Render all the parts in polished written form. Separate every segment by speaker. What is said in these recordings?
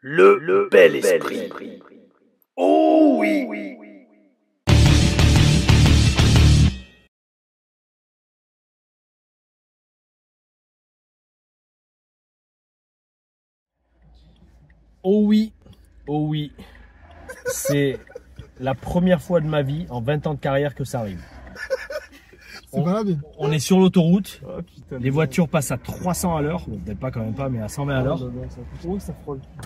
Speaker 1: Le bel esprit. Oh oui.
Speaker 2: Oh oui, oh oui, c'est la première fois de ma vie en 20 ans de carrière que ça arrive. On est sur l'autoroute, les voitures passent à 300 à l'heure, peut-être pas quand même pas, mais à 120 à l'heure.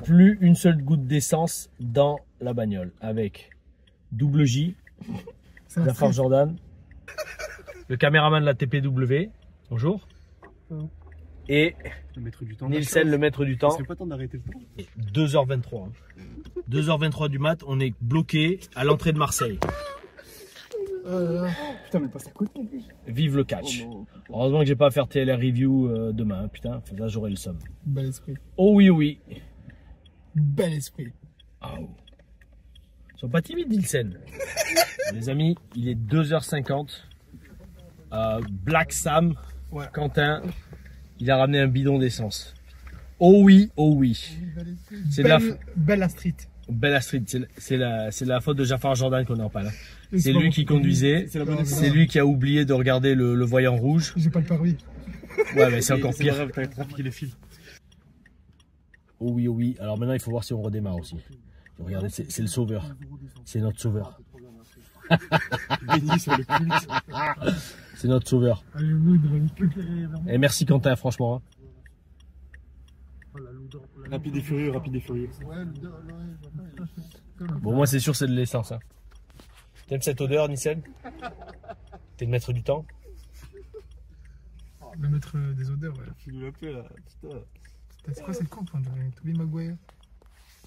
Speaker 2: Plus une seule goutte d'essence dans la bagnole, avec double J, Jafar Jordan, le caméraman de la TPW, bonjour, et
Speaker 3: Le maître du temps.
Speaker 2: Nielsen, le maître du temps.
Speaker 3: C'est pas temps d'arrêter le temps.
Speaker 2: 2h23. 2h23 du mat, on est bloqué à l'entrée de Marseille.
Speaker 3: Putain, mais pas ça coûte non plus.
Speaker 2: Vive le catch. Heureusement que j'ai pas à faire TLR review demain, putain, là j'aurai le somme.
Speaker 4: Bel esprit.
Speaker 2: Oh oui, oui.
Speaker 4: Bel esprit.
Speaker 2: Oh. Sois pas timide, Nielsen. Les amis, il est 2h50. Black Sam,
Speaker 4: Ouais.
Speaker 2: Quentin, il a ramené un bidon d'essence. Oh oui, oh oui. C'est de la
Speaker 4: Belle Street.
Speaker 2: Belle Astrid, c'est la faute de Jafar Jordan qu'on en parle. C'est
Speaker 4: pas
Speaker 2: lui
Speaker 4: bon.
Speaker 2: qui conduisait,
Speaker 4: C'est la bonne
Speaker 2: c'est lui qui a oublié de regarder le voyant rouge.
Speaker 4: J'ai pas le permis.
Speaker 2: Ouais, mais c'est encore pire.
Speaker 3: T'as trafiqué les fils.
Speaker 2: Oh oui, oh oui. Alors maintenant, il faut voir si on redémarre aussi. Regardez, c'est le sauveur. C'est notre sauveur.
Speaker 3: Béni sur le culte.
Speaker 2: C'est notre sauveur.
Speaker 4: Allez, oui,
Speaker 2: Et merci Quentin, franchement. Hein.
Speaker 3: Rapide et furieux, rapide et furieux.
Speaker 2: Bon, moi, c'est sûr, c'est de l'essence. Hein. T'aimes cette odeur, Nielsen? T'es le maître du temps?
Speaker 4: Le maître des odeurs, ouais.
Speaker 3: Tu nous l'as fait là, putain.
Speaker 4: Putain, c'est quoi cette coupe, on dirait Tobey Maguire.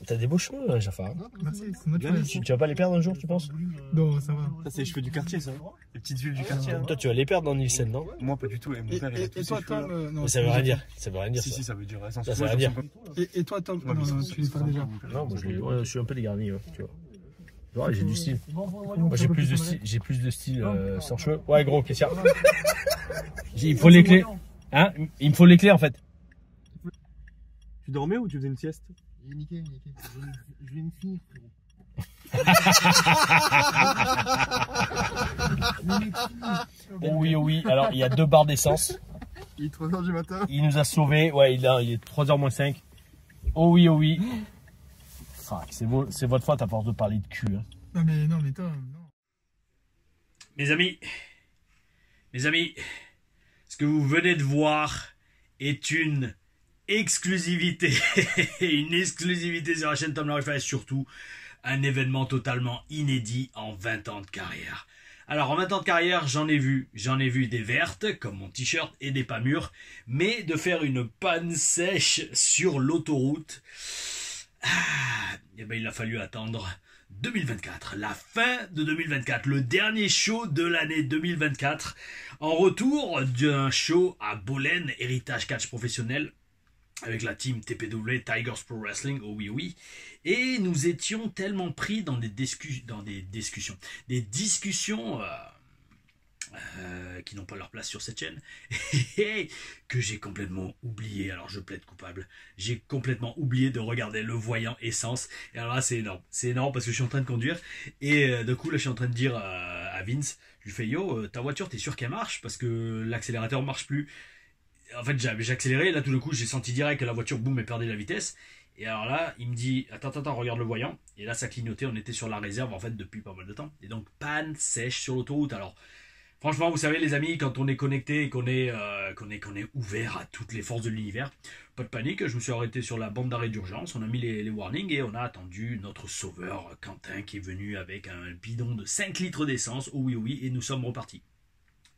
Speaker 2: T'as des beaux cheveux, hein, Jafar. Hein.
Speaker 4: Merci, c'est notre
Speaker 3: Bien,
Speaker 4: choix.
Speaker 2: Tu vas pas les perdre un jour, tu penses?
Speaker 4: Non, ça va.
Speaker 3: Ça, c'est les cheveux du quartier, ça. Les petites villes du quartier. Hein.
Speaker 2: Toi, tu vas les perdre dans Nielsen, non?
Speaker 3: Moi, pas du tout. Et mon père, il a tous ses
Speaker 4: toi,
Speaker 3: cheveux. là.
Speaker 4: Tom, non.
Speaker 2: Mais ça veut rien dire. Ça veut rien dire.
Speaker 3: Si,
Speaker 2: ça.
Speaker 3: si, ça veut dire.
Speaker 2: Ça veut rien dire.
Speaker 4: Et toi, Tom,
Speaker 3: Moi,
Speaker 4: non,
Speaker 3: mais
Speaker 4: non,
Speaker 3: c'est-
Speaker 4: tu les parles déjà.
Speaker 2: Non, moi, je suis un peu dégarni, ouais, tu vois. Ouais, j'ai du style. Moi, j'ai plus de style sans cheveux. Ouais, gros, question. Il faut les clés. Hein? Il me faut les clés, en fait.
Speaker 3: Tu dormais ou tu faisais une sieste?
Speaker 4: Niqué. Je viens de finir, frérot.
Speaker 2: Oh oui, oh oui. Alors, il y a 2 barres d'essence.
Speaker 4: Il est 3h du matin.
Speaker 2: Il nous a sauvés. Ouais, il est 3h moins 5. Oh oui, oh oui. Fuck, c'est votre faute à force de parler de cul. Hein.
Speaker 4: Non, mais Tom, non.
Speaker 1: Mes amis, ce que vous venez de voir est une exclusivité. Une exclusivité sur la chaîne Tom Lariffa et surtout un événement totalement inédit en 20 ans de carrière. Alors en 20 ans de carrière, j'en ai vu des vertes, comme mon t-shirt, et des pas mûres, mais de faire une panne sèche sur l'autoroute, eh ben, il a fallu attendre 2024, la fin de 2024, le dernier show de l'année 2024, en retour d'un show à Bolène, Héritage Catch Professionnel, avec la team TPW, Tigers Pro Wrestling, oh oui oui, et nous étions tellement pris dans des discussions qui n'ont pas leur place sur cette chaîne, que j'ai complètement oublié, alors je plaide coupable, j'ai complètement oublié de regarder le voyant essence, et alors là c'est énorme parce que je suis en train de conduire, et d'un coup là je suis en train de dire à Vince, je lui fais yo, ta voiture t'es sûr qu'elle marche, parce que l'accélérateur marche plus. En fait j'ai accéléré, là tout d'un coup j'ai senti direct que la voiture boum elle perdait la vitesse, et alors là il me dit attends regarde le voyant, et là ça clignotait, on était sur la réserve en fait depuis pas mal de temps, et donc panne sèche sur l'autoroute. Alors franchement, vous savez les amis, quand on est connecté et qu'on est ouvert à toutes les forces de l'univers, pas de panique, je me suis arrêté sur la bande d'arrêt d'urgence, on a mis les warnings et on a attendu notre sauveur Quentin qui est venu avec un bidon de 5 litres d'essence, oh oui, et nous sommes repartis.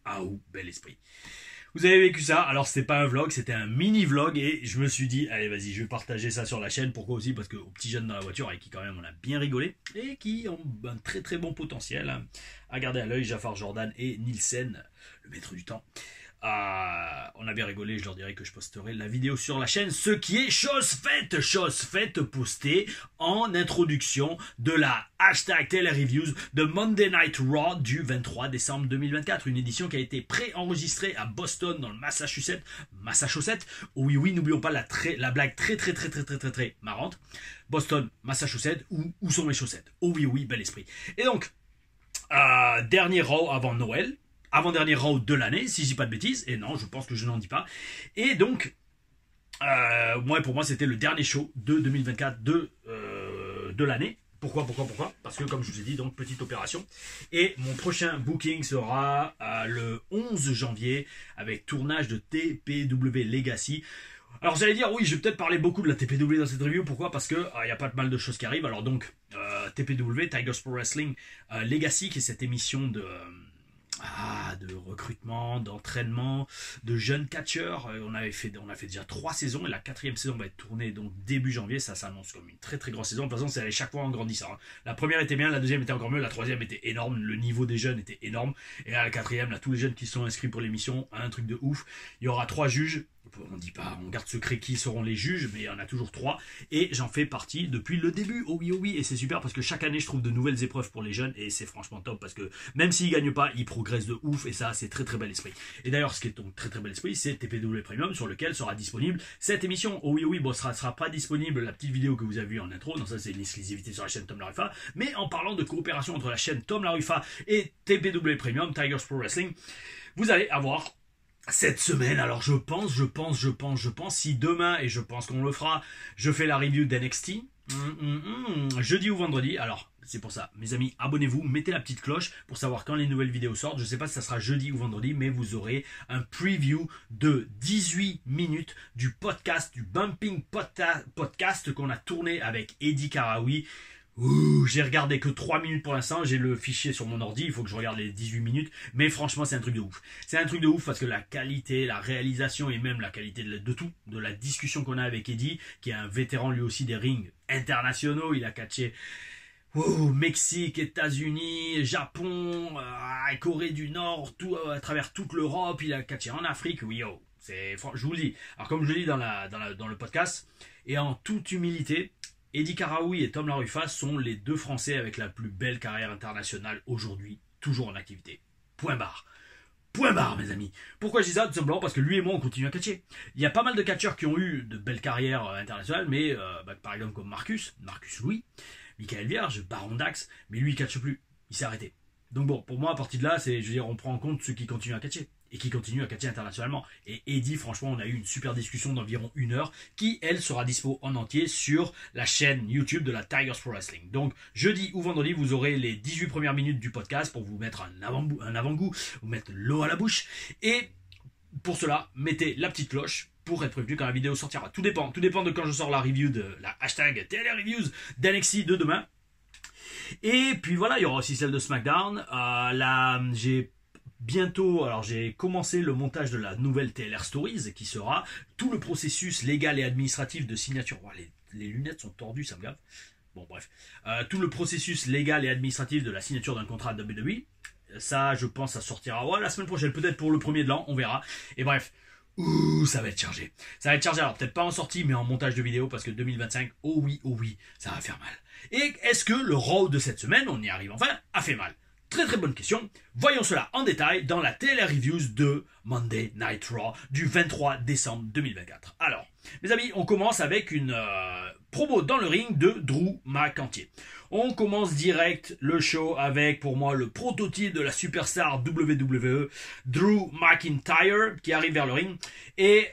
Speaker 1: Ah ou bel esprit. Vous avez vécu ça, alors c'était pas un vlog, c'était un mini vlog, et je me suis dit, allez vas-y, je vais partager ça sur la chaîne. Pourquoi aussi? Parce que aux petits jeunes dans la voiture, avec qui quand même on a bien rigolé, et qui ont un très bon potentiel, hein, à garder à l'œil, Jafar Jordan et Nielsen, le maître du temps. On a bien rigolé, je leur dirai que je posterai la vidéo sur la chaîne, ce qui est chose faite postée en introduction de la hashtag TeleReviews de Monday Night Raw du 23 décembre 2024, une édition qui a été pré-enregistrée à Boston dans le Massachusetts. Oui, n'oublions pas la blague très marrante. Boston, Massachusetts, où sont mes chaussettes? Oh oui, bel esprit. Et donc, dernier Raw avant Noël, avant-dernier Raw de l'année, si je dis pas de bêtises, et non, je pense que je n'en dis pas. Et donc, pour moi, c'était le dernier show de 2024 de l'année. Pourquoi? Parce que, comme je vous ai dit, donc, petite opération. Et mon prochain booking sera le 11 janvier, avec tournage de TPW Legacy. Alors vous allez dire, oui, je vais peut-être parler beaucoup de la TPW dans cette review. Pourquoi? Parce que y a pas mal de choses qui arrivent. Alors donc, TPW, Tigers Pro Wrestling Legacy, qui est cette émission de recrutement, d'entraînement, de jeunes catcheurs. On a fait déjà 3 saisons et la 4e saison va être tournée donc début janvier. Ça s'annonce comme une très grande saison. De toute façon, c'est allé chaque fois en grandissant. Hein. La première était bien, la deuxième était encore mieux, la troisième était énorme, le niveau des jeunes était énorme. Et là, la 4e, là, tous les jeunes qui sont inscrits pour l'émission, un truc de ouf. Il y aura 3 juges. On dit pas, on garde secret qui seront les juges, mais il y en a toujours 3. Et j'en fais partie depuis le début. Oh oui, et c'est super parce que chaque année, je trouve de nouvelles épreuves pour les jeunes. Et c'est franchement top parce que même s'ils gagnent pas, ils progressent de ouf. Et ça, c'est très bel esprit. Et d'ailleurs, ce qui est donc très bel esprit, c'est TPW Premium sur lequel sera disponible cette émission. Oh oui, bon, sera pas disponible la petite vidéo que vous avez vue en intro. Non, ça, c'est une exclusivité sur la chaîne Tom Larufa. Mais en parlant de coopération entre la chaîne Tom Larufa et TPW Premium, Tigers Pro Wrestling, vous allez avoir cette semaine, alors je pense, si demain, et je pense qu'on le fera, je fais la review d'NXT, jeudi ou vendredi, alors c'est pour ça, mes amis, abonnez-vous, mettez la petite cloche pour savoir quand les nouvelles vidéos sortent, je sais pas si ça sera jeudi ou vendredi, mais vous aurez un preview de 18 minutes du podcast, du Bumping Podcast qu'on a tourné avec Eddie Karaoui. J'ai regardé que 3 minutes pour l'instant, j'ai le fichier sur mon ordi, il faut que je regarde les 18 minutes, mais franchement c'est un truc de ouf. C'est un truc de ouf parce que la qualité, la réalisation et même la qualité de tout, de la discussion qu'on a avec Eddie, qui est un vétéran lui aussi des rings internationaux, il a catché Mexique, États-Unis, Japon, Corée du Nord, tout, à travers toute l'Europe, il a catché en Afrique, je vous le dis. Alors comme je le dis dans le podcast, et en toute humilité, Eddie Karaoui et Tom Larufa sont les 2 Français avec la plus belle carrière internationale aujourd'hui, toujours en activité. Point barre, mes amis. Pourquoi je dis ça? Tout simplement parce que lui et moi, on continue à catcher. Il y a pas mal de catcheurs qui ont eu de belles carrières internationales, mais par exemple comme Marcus Louis, Michael Vierge, Baron Dax, mais lui, il catche plus. Il s'est arrêté. Donc bon, pour moi, à partir de là, on prend en compte ceux qui continuent à catcher. Et qui continue à catcher internationalement. Et Eddie, franchement, on a eu une super discussion d'environ 1 heure qui, elle, sera dispo en entier sur la chaîne YouTube de la Tigers Pro Wrestling. Donc, jeudi ou vendredi, vous aurez les 18 premières minutes du podcast pour vous mettre un avant-goût, vous mettre l'eau à la bouche. Et pour cela, mettez la petite cloche pour être prévenu quand la vidéo sortira. Tout dépend de quand je sors la review de la hashtag TeleReviews d'NXT de demain. Et puis voilà, il y aura aussi celle de SmackDown. J'ai commencé le montage de la nouvelle TLR Stories qui sera tout le processus légal et administratif de signature. Les lunettes sont tordues, ça me gave. Bon, bref. Tout le processus légal et administratif de la signature d'un contrat de WWE. Ça, je pense, ça sortira la semaine prochaine, peut-être pour le 1er de l'an, on verra. Et bref, ça va être chargé. Ça va être chargé, alors peut-être pas en sortie, mais en montage de vidéo, parce que 2025, oh oui, ça va faire mal. Et est-ce que le Raw de cette semaine, on y arrive enfin, a fait mal? Très bonne question. Voyons cela en détail dans la TeleReviews de Monday Night Raw du 23 décembre 2024. Alors, mes amis, on commence avec une promo dans le ring de Drew McIntyre. On commence direct le show avec, pour moi, le prototype de la superstar WWE, Drew McIntyre, qui arrive vers le ring. Et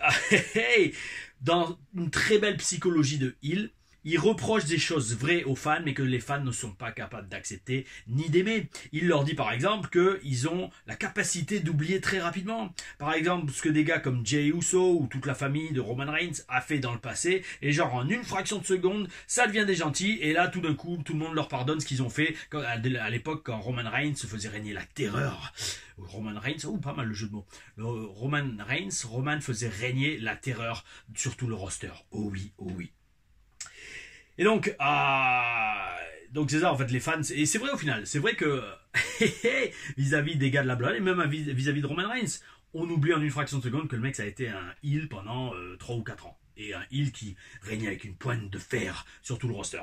Speaker 1: dans une très belle psychologie de heel, il reproche des choses vraies aux fans, mais que les fans ne sont pas capables d'accepter ni d'aimer. Il leur dit par exemple qu'ils ont la capacité d'oublier très rapidement. Par exemple, ce que des gars comme Jey Uso ou toute la famille de Roman Reigns a fait dans le passé, et genre en une fraction de seconde, ça devient des gentils, et là tout d'un coup, tout le monde leur pardonne ce qu'ils ont fait à l'époque quand Roman Reigns faisait régner la terreur. Roman Reigns, pas mal le jeu de mots. Roman faisait régner la terreur sur tout le roster. Oh oui. Et donc c'est ça en fait les fans, et c'est vrai au final, c'est vrai que vis-à-vis des gars de la Bloodline et même vis-à-vis de Roman Reigns, on oublie en une fraction de seconde que le mec, ça a été un heel pendant 3 ou 4 ans. Et un heel qui régnait avec une pointe de fer sur tout le roster.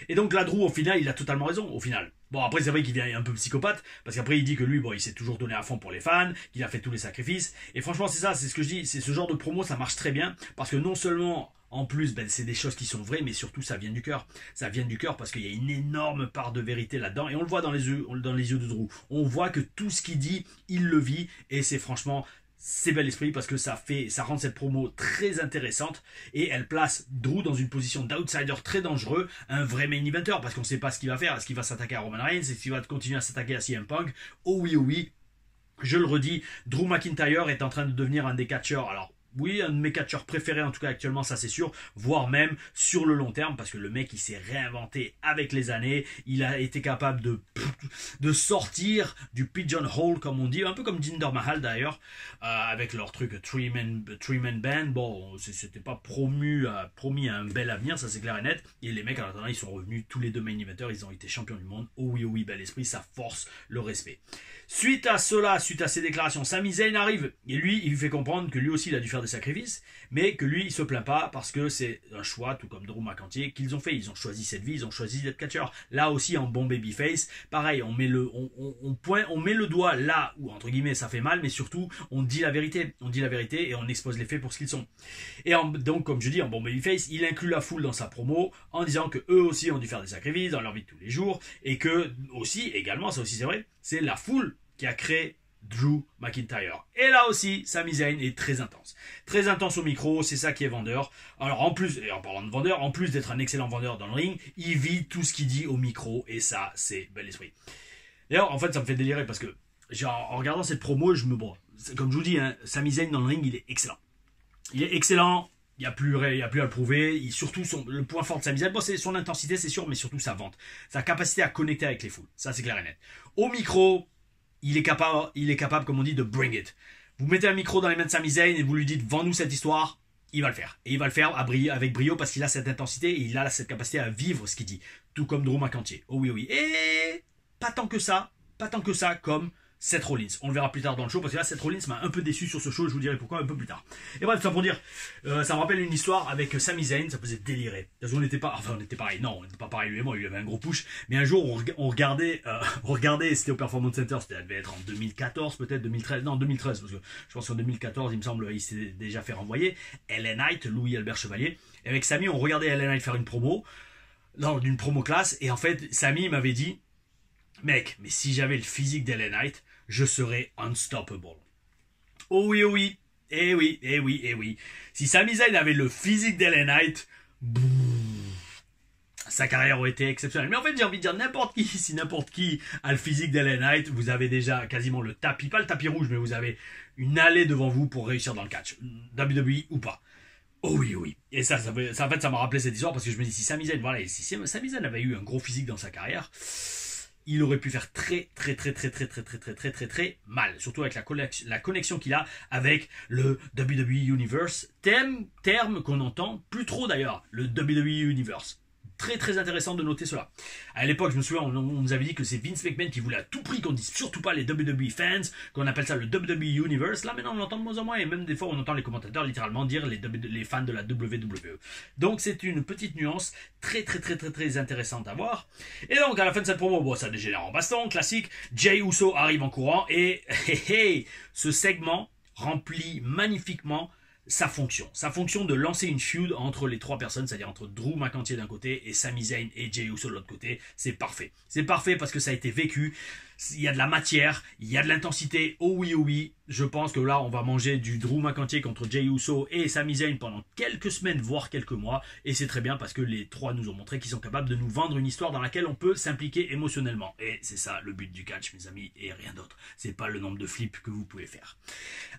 Speaker 1: Et donc là, Drew, au final, il a totalement raison, au final. Bon, après, c'est vrai qu'il devient un peu psychopathe, parce qu'après, il dit que lui, bon, il s'est toujours donné à fond pour les fans, qu'il a fait tous les sacrifices. Et franchement, c'est ça, c'est ce que je dis, c'est ce genre de promo, ça marche très bien, parce que non seulement, en plus, ben, c'est des choses qui sont vraies, mais surtout, ça vient du cœur. Ça vient du cœur, parce qu'il y a une énorme part de vérité là-dedans, et on le voit dans les yeux de Drew. On voit que tout ce qu'il dit, il le vit, et c'est franchement... c'est bel esprit parce que ça rend cette promo très intéressante et elle place Drew dans une position d'outsider très dangereux, un vrai main eventer parce qu'on ne sait pas ce qu'il va faire. Est-ce qu'il va s'attaquer à Roman Reigns? Est-ce qu'il va continuer à s'attaquer à CM Punk? Oh oui, je le redis, Drew McIntyre est en train de devenir un des catcheurs. Alors, oui, un de mes catcheurs préférés en tout cas actuellement, ça c'est sûr, voire même sur le long terme, parce que le mec il s'est réinventé avec les années, il a été capable de sortir du pigeonhole comme on dit, un peu comme Jinder Mahal d'ailleurs, avec leur truc Three Man Band. Bon, c'était pas promis à un bel avenir, ça c'est clair et net, et les mecs en attendant ils sont revenus tous les deux main eventers, ils ont été champions du monde. Oh oui, bel esprit, ça force le respect. Suite à cela, suite à ces déclarations, Sami Zayn arrive et lui, il lui fait comprendre que lui aussi il a dû faire des sacrifices, mais que lui il se plaint pas parce que c'est un choix, tout comme Drew McIntyre, qu'ils ont fait. Ils ont choisi cette vie, ils ont choisi d'être catcheur. Là aussi en bon babyface, pareil, on met le doigt là où entre guillemets ça fait mal, mais surtout on dit la vérité, et on expose les faits pour ce qu'ils sont. Et donc comme je dis en bon babyface, il inclut la foule dans sa promo en disant que eux aussi ont dû faire des sacrifices dans leur vie de tous les jours et que aussi également, ça aussi c'est vrai, c'est la foule qui a créé Drew McIntyre. Et là aussi, Sami Zayn est très intense. Très intense au micro, c'est ça qui est vendeur. Alors en plus, et en parlant de vendeur, en plus d'être un excellent vendeur dans le ring, il vit tout ce qu'il dit au micro, et ça, c'est bel esprit. D'ailleurs, en fait, ça me fait délirer parce que, genre, en regardant cette promo, comme je vous dis, hein, Sami Zayn dans le ring, il est excellent. Il est excellent. Il n'y a plus à le prouver. Surtout, le point fort de Sami Zayn, bon, c'est son intensité, c'est sûr, mais surtout sa vente. Sa capacité à connecter avec les foules. Ça, c'est clair et net. Au micro, il est capable, comme on dit, de bring it. Vous mettez un micro dans les mains de Sami Zayn et vous lui dites, vends-nous cette histoire, il va le faire. Et il va le faire avec brio parce qu'il a cette intensité et il a cette capacité à vivre ce qu'il dit. Tout comme Drew McIntyre. Oh oui. Et pas tant que ça comme Seth Rollins. On le verra plus tard dans le show parce que là, Seth Rollins m'a un peu déçu sur ce show. Je vous dirai pourquoi un peu plus tard. Et bref, ça pour dire, ça me rappelle une histoire avec Sami Zayn. Ça faisait délirer. Parce qu'on n'était pas, enfin, on était pareil. Non, on n'était pas pareil lui et moi. Il avait un gros push. Mais un jour, on regardait, c'était au Performance Center. Ça devait être en 2014, peut-être 2013. Non, 2013 parce que je pense qu'en 2014, il me semble, il s'est déjà fait renvoyer. LA Knight, Louis Albert Chevalier. Et avec Sami, on regardait LA Knight faire une promo, d'une promo classe. Et en fait, Sami m'avait dit, mec, mais si j'avais le physique d'LA Knight, je serais unstoppable. Oh oui. Eh oui. Si Sami Zayn avait le physique d'LA Knight, sa carrière aurait été exceptionnelle. Mais en fait, j'ai envie de dire si n'importe qui a le physique d'LA Knight, vous avez déjà quasiment le tapis, pas le tapis rouge, mais vous avez une allée devant vous pour réussir dans le catch. WWE ou pas. Oh oui. Et ça m'a rappelé cette histoire parce que je me dis, si Sami Zayn, si Sami Zayn avait eu un gros physique dans sa carrière, il aurait pu faire très mal, surtout avec la connexion qu'il a avec le WWE Universe, terme qu'on entend plus trop d'ailleurs, le WWE Universe. Très intéressant de noter cela. À l'époque, je me souviens, on nous avait dit que c'est Vince McMahon qui voulait à tout prix qu'on dise surtout pas les WWE fans, qu'on appelle ça le WWE Universe. Là maintenant on l'entend de moins en moins et même des fois on entend les commentateurs littéralement dire les fans de la WWE. Donc c'est une petite nuance très intéressante à voir. Et donc à la fin de cette promo, bon ça dégénère en baston, classique. Jey Uso arrive en courant et ce segment remplit magnifiquement sa fonction de lancer une feud entre les trois personnes, c'est-à-dire entre Drew McIntyre d'un côté et Sami Zayn et Jey Uso de l'autre côté. C'est parfait parce que ça a été vécu, il y a de la matière, il y a de l'intensité. Oh oui, je pense que là on va manger du Drew McIntyre contre Jey Uso et Sami Zayn pendant quelques semaines voire quelques mois, et c'est très bien parce que les trois nous ont montré qu'ils sont capables de nous vendre une histoire dans laquelle on peut s'impliquer émotionnellement, et c'est ça le but du catch mes amis, et rien d'autre. C'est pas le nombre de flips que vous pouvez faire.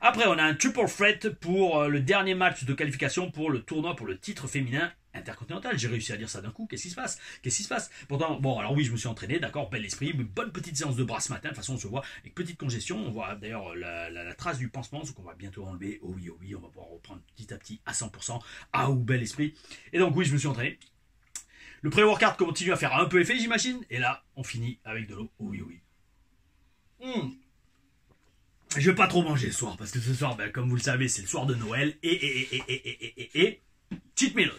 Speaker 1: Après on a un triple threat pour le dernier match de qualification pour le tournoi pour le titre féminin intercontinental. J'ai réussi à dire ça d'un coup. Qu'est-ce qui se passe? Pourtant, bon, alors oui, je me suis entraîné, d'accord, bel esprit, bonne petite séance de bras ce matin. De toute façon, on se voit avec petite congestion. On voit d'ailleurs la trace du pansement, ce qu'on va bientôt enlever. Oh oui, on va pouvoir reprendre petit à petit à 100%. Ah, ou bel esprit. Et donc, oui, je me suis entraîné. Le pré-workout continue à faire un peu effet, j'imagine. Et là, on finit avec de l'eau. Oh oui. je vais pas trop manger ce soir, parce que ce soir, ben, comme vous le savez, c'est le soir de Noël, et cheat meal,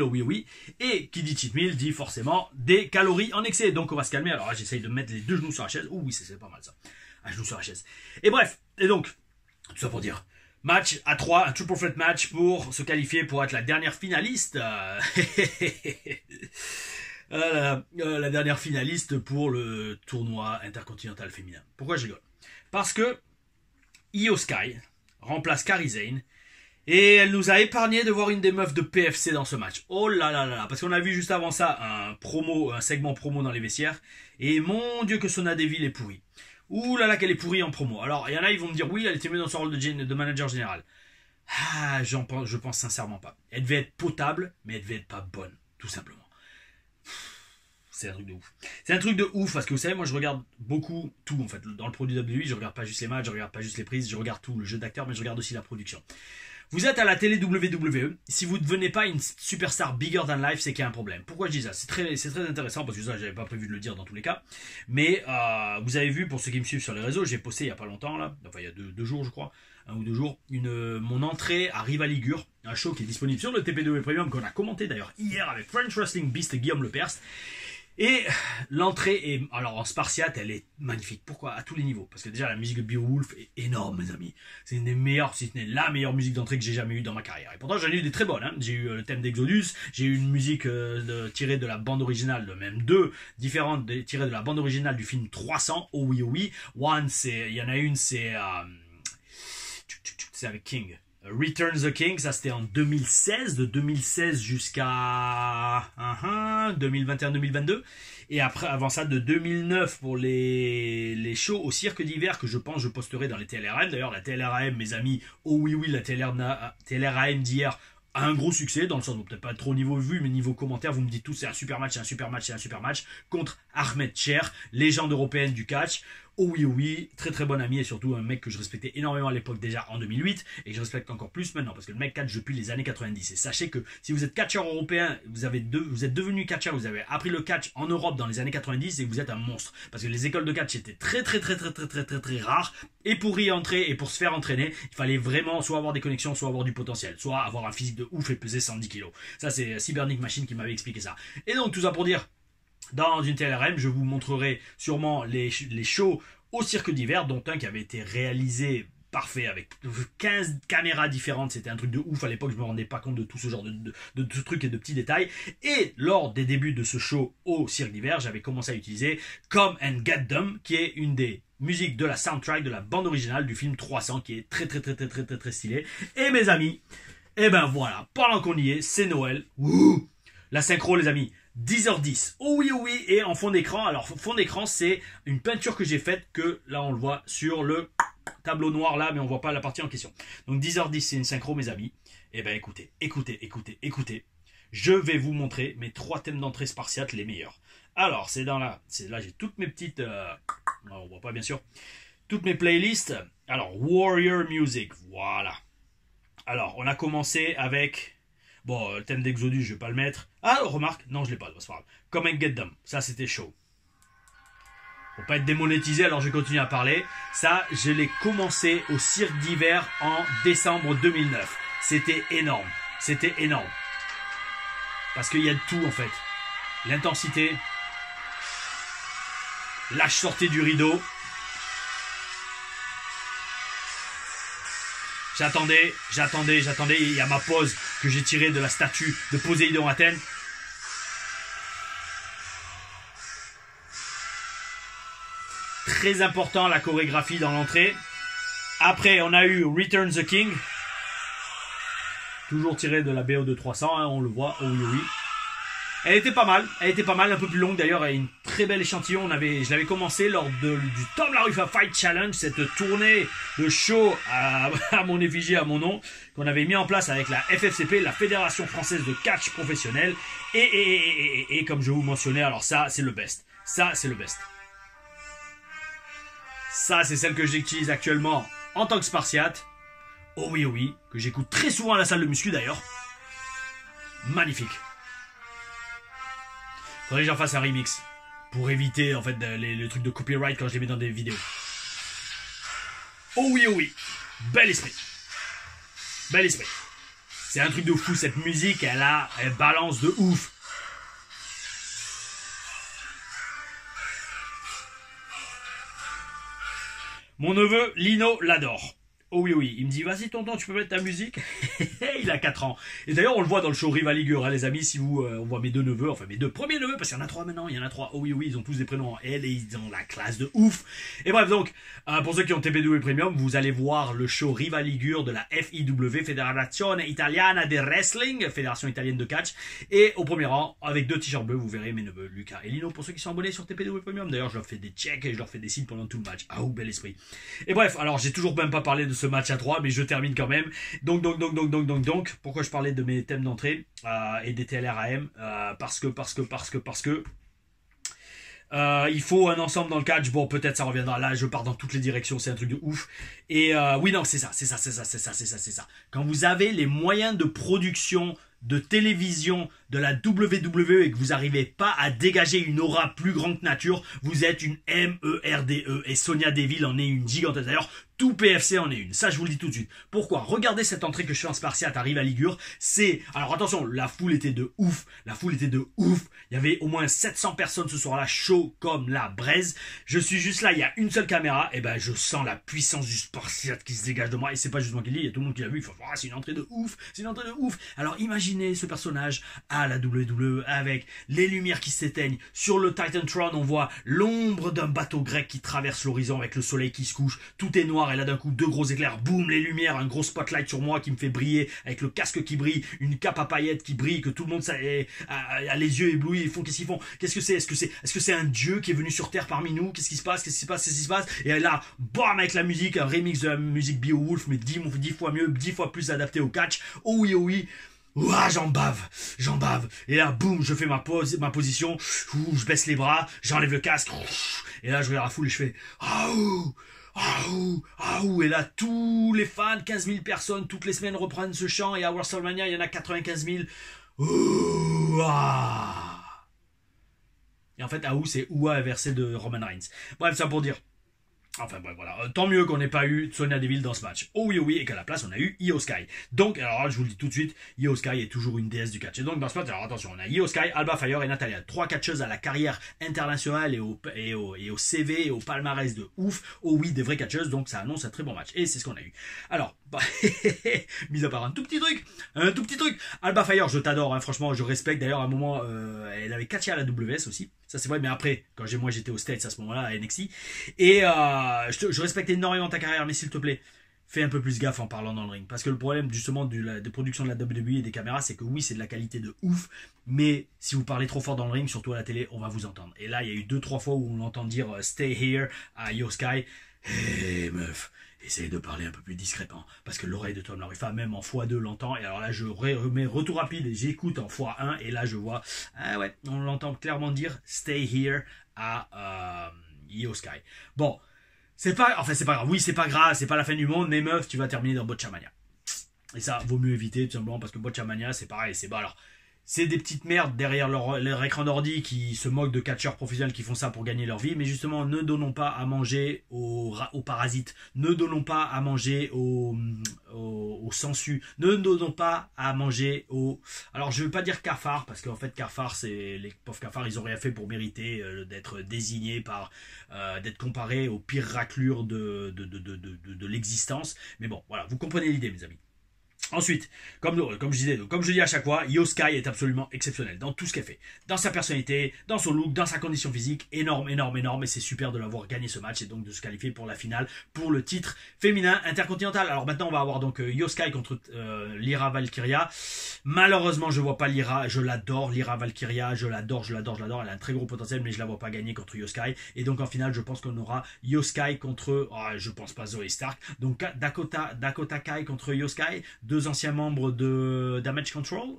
Speaker 1: oh oui, oui, et qui dit cheat meal dit forcément des calories en excès, donc on va se calmer. Alors là, j'essaye de mettre les 2 genoux sur la chaise, oui, c'est pas mal ça, un genou sur la chaise, et bref, et donc, tout ça pour dire, match à 3, un triple threat match pour se qualifier pour être la dernière finaliste, la dernière finaliste pour le tournoi intercontinental féminin. Pourquoi je rigole? Parce que Io Sky remplace Kairi Sane et elle nous a épargné de voir une des meufs de PFC dans ce match. Oh là là là là, parce qu'on a vu juste avant ça un segment promo dans les vestiaires et mon Dieu que Sonya Deville est pourrie. Ouh là là qu'elle est pourrie en promo. Alors il y en a ils vont me dire oui elle était mieux dans son rôle de manager général. Ah je pense sincèrement pas. Elle devait être potable mais elle devait être pas bonne tout simplement. C'est un truc de ouf. C'est un truc de ouf parce que vous savez, moi je regarde beaucoup tout en fait. Dans le produit WWE, je regarde pas juste les matchs, je regarde pas juste les prises, je regarde tout, le jeu d'acteur, mais je regarde aussi la production. Vous êtes à la télé WWE, si vous ne devenez pas une superstar bigger than life, c'est qu'il y a un problème. Pourquoi je dis ça? C'est très intéressant parce que ça, j'avais pas prévu de le dire dans tous les cas. Mais vous avez vu, pour ceux qui me suivent sur les réseaux, j'ai posté il y a pas longtemps, là, enfin il y a deux jours je crois, 1 ou 2 jours, mon entrée à Riva Ligure, un show qui est disponible sur le TP2 Premium, qu'on a commenté d'ailleurs hier avec French Wrestling Beast et Guillaume Lepers. Et l'entrée est, alors en spartiate, elle est magnifique. Pourquoi? À tous les niveaux. Parce que déjà, la musique de Beowulf est énorme, mes amis. C'est une des meilleures, si ce n'est la meilleure musique d'entrée que j'ai jamais eue dans ma carrière. Et pourtant, j'en ai eu des très bonnes. Hein. J'ai eu le thème d'Exodus, j'ai eu une musique tirée de la bande originale, même 2 différentes tirées de la bande originale du film 300, oh oui, oh oui. Il y en a une, c'est avec King. Return the King, ça c'était en 2016, de 2016 jusqu'à 2021-2022, et après avant ça de 2009 pour les shows au cirque d'hiver que je pense je posterai dans les TLRM. D'ailleurs la TLRM, mes amis, oh oui oui, la TLRM d'hier a un gros succès, dans le sens où peut-être pas trop au niveau vue, mais niveau commentaire, vous me dites tous c'est un super match, c'est un super match, c'est un super match, contre Ahmed Cher, légende européenne du catch. Oh oui, oh oui, très très bon ami et surtout un mec que je respectais énormément à l'époque déjà en 2008 et que je respecte encore plus maintenant parce que le mec catch depuis les années 90. Et sachez que si vous êtes catcheur européen, vous êtes devenu catcheur, vous avez appris le catch en Europe dans les années 90 et vous êtes un monstre parce que les écoles de catch étaient très rares et pour y entrer et pour se faire entraîner, il fallait vraiment soit avoir des connexions, soit avoir du potentiel, soit avoir un physique de ouf et peser 110 kg. Ça c'est Cybernic Machine qui m'avait expliqué ça. Et donc tout ça pour dire, dans une TLRM, je vous montrerai sûrement les shows au cirque d'hiver, dont un qui avait été réalisé parfait avec 15 caméras différentes. C'était un truc de ouf à l'époque, je me rendais pas compte de tout ce genre de trucs et de petits détails. Et lors des débuts de ce show au cirque d'hiver, j'avais commencé à utiliser Come and Get Them, qui est une des musiques de la soundtrack de la bande originale du film 300, qui est très stylé. Et mes amis, et ben voilà, pendant qu'on y est, c'est Noël. Wouh, la synchro les amis. 10h10. Oh oui, oh oui. Et en fond d'écran, alors fond d'écran, c'est une peinture que j'ai faite, que là on le voit sur le tableau noir là, mais on voit pas la partie en question. Donc 10h10, c'est une synchro mes amis. Et ben écoutez. Je vais vous montrer mes 3 thèmes d'entrée spartiates les meilleurs. Alors c'est là j'ai toutes mes petites, on voit pas bien sûr, toutes mes playlists. Alors Warrior Music, voilà. Alors on a commencé avec... Bon, le thème d'Exodus, je vais pas le mettre. Ah, remarque, non, je l'ai pas, c'est pas grave. Come and Get Them, ça c'était chaud. Faut pas être démonétisé, alors je vais continuer à parler. Ça, je l'ai commencé au cirque d'hiver en décembre 2009. C'était énorme, Parce qu'il y a de tout en fait. L'intensité, l'âge sorti du rideau. J'attendais, il y a ma pose que j'ai tirée de la statue de Poséidon Athènes. Très important la chorégraphie dans l'entrée. Après, on a eu Return the King. Toujours tiré de la BO de 300, hein, on le voit, oh oui, oui. Elle était pas mal, un peu plus longue d'ailleurs, une très belle échantillon. Je l'avais commencé lors du Tom Larufa Fight Challenge, cette tournée de show à mon effigie, à mon nom, qu'on avait mis en place avec la FFCP, la Fédération Française de Catch Professionnel. Et comme je vous mentionnais, alors ça c'est le best. Ça c'est celle que j'utilise actuellement en tant que spartiate. Oh oui, oh oui, que j'écoute très souvent à la salle de muscu d'ailleurs. Magnifique. Faudrait que j'en fasse un remix pour éviter en fait les trucs de copyright quand je les mets dans des vidéos. Oh oui, oh oui. Bel esprit. Bel esprit. C'est un truc de fou, cette musique, elle balance de ouf. Mon neveu, Lino, l'adore. Oh oui, oui, il me dit, vas-y tonton, tu peux mettre ta musique. Il a 4 ans. Et d'ailleurs, on le voit dans le show Rivaligur, hein, les amis, si vous, on voit mes deux neveux, enfin mes deux premiers neveux, parce qu'il y en a 3 maintenant, il y en a 3. Oh oui, oui, ils ont tous des prénoms en L et ils ont la classe de ouf. Et bref, donc, pour ceux qui ont TPW Premium, vous allez voir le show Rivaligur de la FIW, Federazione Italiana de Wrestling, Fédération Italienne de Catch. Et au premier rang, avec 2 t-shirts bleus, vous verrez mes neveux, Lucas et Lino, pour ceux qui sont abonnés sur TPW Premium. D'ailleurs, je leur fais des checks et je leur fais des signes pendant tout le match. Ah, bel esprit. Et bref, alors, j'ai toujours même pas parlé de ce match à 3, mais je termine quand même. Donc, pourquoi je parlais de mes thèmes d'entrée et des TLRAM parce que il faut un ensemble dans le catch. Bon, peut-être ça reviendra. Là, je pars dans toutes les directions. C'est un truc de ouf. Et oui, non, c'est ça. Quand vous avez les moyens de production de télévision de la WWE et que vous n'arrivez pas à dégager une aura plus grande que nature, vous êtes une MERDE. Et Sonia Deville en est une gigantesque. D'ailleurs, tout PFC en est une. Ça, je vous le dis tout de suite. Pourquoi? Regardez cette entrée que je fais en Spartiate à Rivaligur. C'est... Alors attention, la foule était de ouf. Il y avait au moins 700 personnes ce soir-là, chaud comme la braise. Je suis juste là, il y a une seule caméra. Et ben, je sens la puissance du Spartiate qui se dégage de moi. Et c'est pas juste moi qui le dis, il y a tout le monde qui l'a vu. Il faut voir, c'est une entrée de ouf. Alors imaginez ce personnage à la WWE avec les lumières qui s'éteignent. Sur le Titantron, on voit l'ombre d'un bateau grec qui traverse l'horizon avec le soleil qui se couche. Tout est noir et là d'un coup 2 gros éclairs, boum, les lumières, un gros spotlight sur moi qui me fait briller avec le casque qui brille, une cape à paillettes qui brille, que tout le monde a les yeux éblouis. Ils font qu'est-ce qu'ils font? Qu'est-ce que c'est? Est-ce que c'est un dieu qui est venu sur terre parmi nous? Qu'est-ce qui se passe? Et là, bam, avec la musique, un remix de la musique Beowulf, mais 10 fois mieux, 10 fois plus adapté au catch. Oh oui. Ouah, j'en bave. Et là, boum, je fais ma position, je baisse les bras, j'enlève le casque, et là, je regarde la foule et je fais et là, tous les fans, 15 000 personnes, toutes les semaines reprennent ce chant, et à WrestleMania, il y en a 95 000. Et en fait, c'est Ouah inversé de Roman Reigns. Bref, ça pour dire. Enfin bref, voilà. Tant mieux qu'on n'ait pas eu Sonia Deville dans ce match. Oh oui, et qu'à la place, on a eu Io Sky. Donc, alors là, je vous le dis tout de suite, Io Sky est toujours une déesse du catch. Et donc, dans ce match, alors attention, on a Io Sky, Alba Fire et Natalia. 3 catcheuses à la carrière internationale et au CV et au palmarès de ouf. Oh oui, des vraies catcheuses, donc ça annonce un très bon match. Et c'est ce qu'on a eu. Alors, mis à part un tout petit truc. Alba Fire, je t'adore, hein, franchement, je respecte. D'ailleurs, à un moment, elle avait catché à la WS aussi. Ça c'est vrai, mais après, quand moi j'étais aux States à ce moment-là, à NXT. Et je respecte énormément ta carrière, mais s'il te plaît, fais un peu plus gaffe en parlant dans le ring. Parce que le problème justement des productions de la WWE et des caméras, c'est que oui, c'est de la qualité de ouf, mais si vous parlez trop fort dans le ring, surtout à la télé, on va vous entendre. Et là, il y a eu 2-3 fois où on l'entend dire « Stay here » à Io Sky. Hey meuf, essaye de parler un peu plus discrètement, parce que l'oreille de Tom Larifa, même en x2, l'entend. Et alors là, je remets retour rapide et j'écoute en x1, et là, je vois, ah ouais, on l'entend clairement dire « Stay here » à Io Sky. Bon, c'est pas grave. Oui, c'est pas grave, c'est pas la fin du monde, mais meuf, tu vas terminer dans Botchamania. Et ça, vaut mieux éviter, tout simplement, parce que Botchamania, c'est pareil, c'est alors. C'est des petites merdes derrière leur écran d'ordi qui se moquent de catcheurs professionnels qui font ça pour gagner leur vie. Mais justement, ne donnons pas à manger aux parasites. Ne donnons pas à manger aux sangsues. Ne donnons pas à manger aux... Alors, je ne veux pas dire cafards, parce qu'en fait, cafards, c'est les pauvres cafards, ils n'ont rien fait pour mériter d'être désignés d'être comparés aux pires raclures de l'existence. Mais bon, voilà, vous comprenez l'idée, mes amis. Ensuite, comme je dis à chaque fois, Io Sky est absolument exceptionnelle dans tout ce qu'elle fait. Dans sa personnalité, dans son look, dans sa condition physique, énorme. Et c'est super de l'avoir gagné ce match et donc de se qualifier pour la finale, pour le titre féminin intercontinental. Alors maintenant, on va avoir donc Io Sky contre Lyra Valkyria. Malheureusement, je vois pas Lyra, je l'adore, Lyra Valkyria, je l'adore. Elle a un très gros potentiel, mais je la vois pas gagner contre Io Sky. Et donc en finale, je pense qu'on aura Io Sky contre, je pense pas Zoe Stark. Donc Dakota Kai contre Io Sky. 2 anciens membres de Damage Control,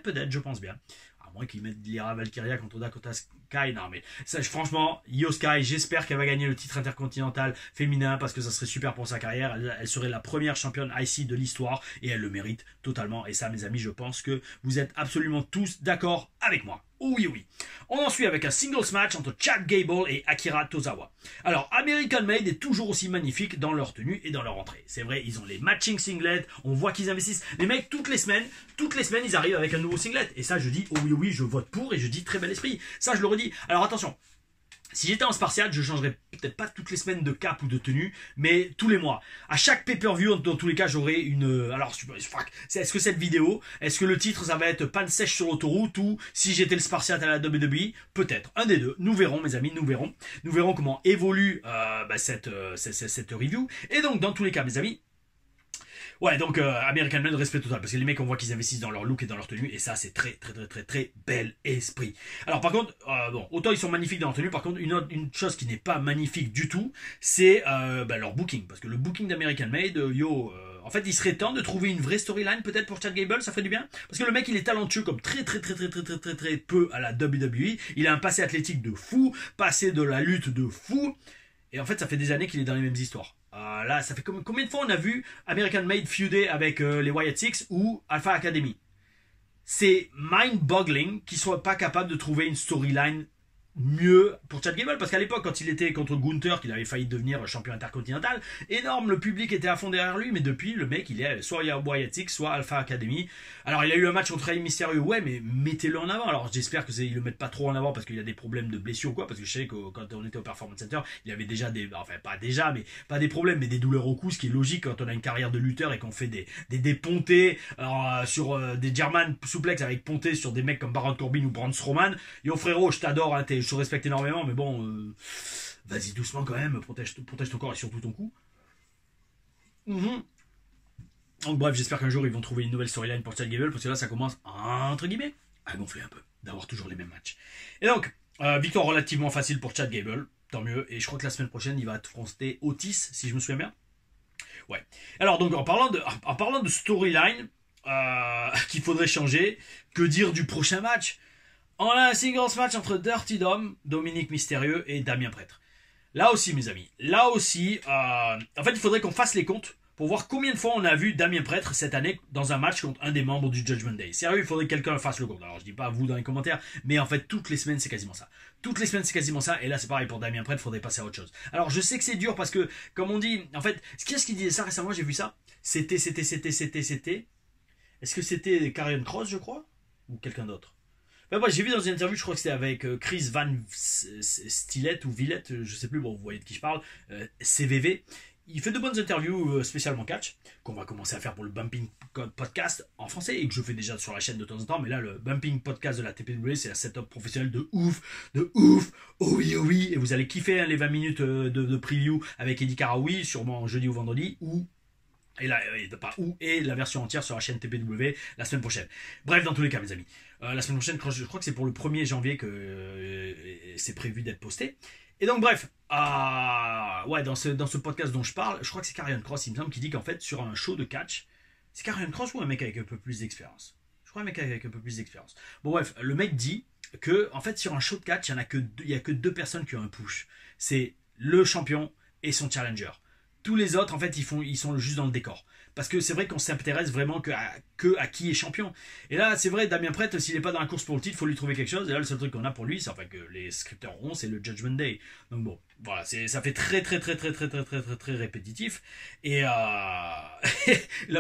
Speaker 1: peut-être, je pense bien. À moins qu'ils mettent Lyra Valkyria contre Dakota Kai, non mais ça, franchement, Io Sky, j'espère qu'elle va gagner le titre intercontinental féminin parce que ça serait super pour sa carrière. Elle serait la première championne IC de l'histoire et elle le mérite totalement. Et ça, mes amis, je pense que vous êtes absolument tous d'accord avec moi. Oui, oui. On en suit avec un singles match entre Chad Gable et Akira Tozawa. Alors, American Made est toujours aussi magnifique dans leur tenue et dans leur entrée. C'est vrai, ils ont les matching singlets, on voit qu'ils investissent. Les mecs, toutes les semaines, ils arrivent avec un nouveau singlet. Et ça, je dis, oh oui, oui, je vote pour et je dis très bel esprit. Ça, je le redis. Alors, attention. Si j'étais en Spartiate, je changerais peut-être pas toutes les semaines de cap ou de tenue, mais tous les mois. À chaque pay-per-view, dans tous les cas, j'aurais une... Alors, est-ce que cette vidéo, est-ce que le titre, ça va être panne sèche sur l'autoroute ou si j'étais le Spartiate à la WWE? Peut-être. Un des deux. Nous verrons, mes amis, nous verrons. Nous verrons comment évolue cette review. Et donc, dans tous les cas, mes amis, ouais, donc American Made, respect total, parce que les mecs, on voit qu'ils investissent dans leur look et dans leur tenue, et ça, c'est très, très, très, très, très bel esprit. Alors, par contre, bon, autant ils sont magnifiques dans leur tenue, par contre, une chose qui n'est pas magnifique du tout, c'est leur booking, parce que le booking d'American Made, en fait, il serait temps de trouver une vraie storyline, peut-être pour Chad Gable, ça ferait du bien, parce que le mec, il est talentueux comme très, très, très, très, très, très, très, très peu à la WWE, il a un passé athlétique de fou, passé de la lutte de fou, et en fait, ça fait des années qu'il est dans les mêmes histoires. Là, ça fait combien de fois on a vu American Made feuder avec les Wyatt Six ou Alpha Academy? C'est mind-boggling qu'ils soient pas capables de trouver une storyline mieux pour Chad Gable, parce qu'à l'époque, quand il était contre Gunther, qu'il avait failli devenir champion intercontinental, énorme, le public était à fond derrière lui, mais depuis, le mec, il est soit Wyatt Six, soit Alpha Academy. Alors, il a eu un match contre Rey Mysterio, ouais, mais mettez-le en avant. Alors, j'espère que ils le mettent pas trop en avant parce qu'il y a des problèmes de blessure ou quoi, parce que je sais que quand on était au Performance Center, il y avait déjà pas des problèmes, mais des douleurs au cou, ce qui est logique quand on a une carrière de lutteur et qu'on fait des pontées sur des German suplex avec pontées sur des mecs comme Baron Corbin ou Braun Strowman. Yo frérot, je t'adore, hein, je te respecte énormément, mais bon, vas-y doucement quand même, protège ton corps et surtout ton cou. Donc bref, j'espère qu'un jour ils vont trouver une nouvelle storyline pour Chad Gable, parce que là ça commence, entre guillemets, à gonfler un peu, d'avoir toujours les mêmes matchs. Et donc, victoire relativement facile pour Chad Gable, tant mieux, et je crois que la semaine prochaine il va affronter Otis, si je me souviens bien. Ouais. Alors donc, en parlant de storyline qu'il faudrait changer, que dire du prochain match? On a un singles match entre Dirty Dom, Dominique Mystérieux et Damien Prêtre. Là aussi, mes amis, en fait, il faudrait qu'on fasse les comptes pour voir combien de fois on a vu Damien Prêtre cette année dans un match contre un des membres du Judgment Day. Sérieux, il faudrait que quelqu'un fasse le compte. Alors, je dis pas à vous dans les commentaires, mais en fait, toutes les semaines, c'est quasiment ça. Toutes les semaines, c'est quasiment ça. Et là, c'est pareil pour Damien Prêtre, il faudrait passer à autre chose. Alors, je sais que c'est dur parce que, comme on dit, en fait, qui disait ça récemment? J'ai vu ça. C'était. Est-ce que c'était Karrion Kross, je crois? Ou quelqu'un d'autre? Ben, moi, j'ai vu dans une interview, je crois que c'était avec Chris Van Stillet ou Villette, je sais plus, bon, vous voyez de qui je parle, CVV. Il fait de bonnes interviews spécialement catch, qu'on va commencer à faire pour le Bumping Podcast en français, et que je fais déjà sur la chaîne de temps en temps, mais là, le Bumping Podcast de la TPW, c'est un setup professionnel de ouf, oh oui, oh oui, et vous allez kiffer hein, les 20 minutes de preview avec Eddie Karaoui, sûrement jeudi ou vendredi, et la version entière sur la chaîne TPW la semaine prochaine. Bref, dans tous les cas, mes amis. La semaine prochaine, je crois que c'est pour le 1er janvier que c'est prévu d'être posté. Et donc, bref, ouais, dans ce podcast dont je parle, je crois que c'est Karrion Kross, il me semble, qui dit qu'en fait, sur un show de catch, c'est Karrion Kross ou un mec avec un peu plus d'expérience? Je crois un mec avec un peu plus d'expérience. Bon, bref, le mec dit que, en fait, sur un show de catch, il y a que deux personnes qui ont un push. C'est le champion et son challenger. Tous les autres, en fait, ils sont juste dans le décor. Parce que c'est vrai qu'on s'intéresse vraiment que à qui est champion. Et là, c'est vrai, Damien Prêtre, s'il n'est pas dans la course pour le titre, il faut lui trouver quelque chose. Et là, le seul truc qu'on a pour lui, c'est enfin que les scripteurs auront, c'est le Judgment Day. Donc bon, voilà, ça fait très répétitif. Et la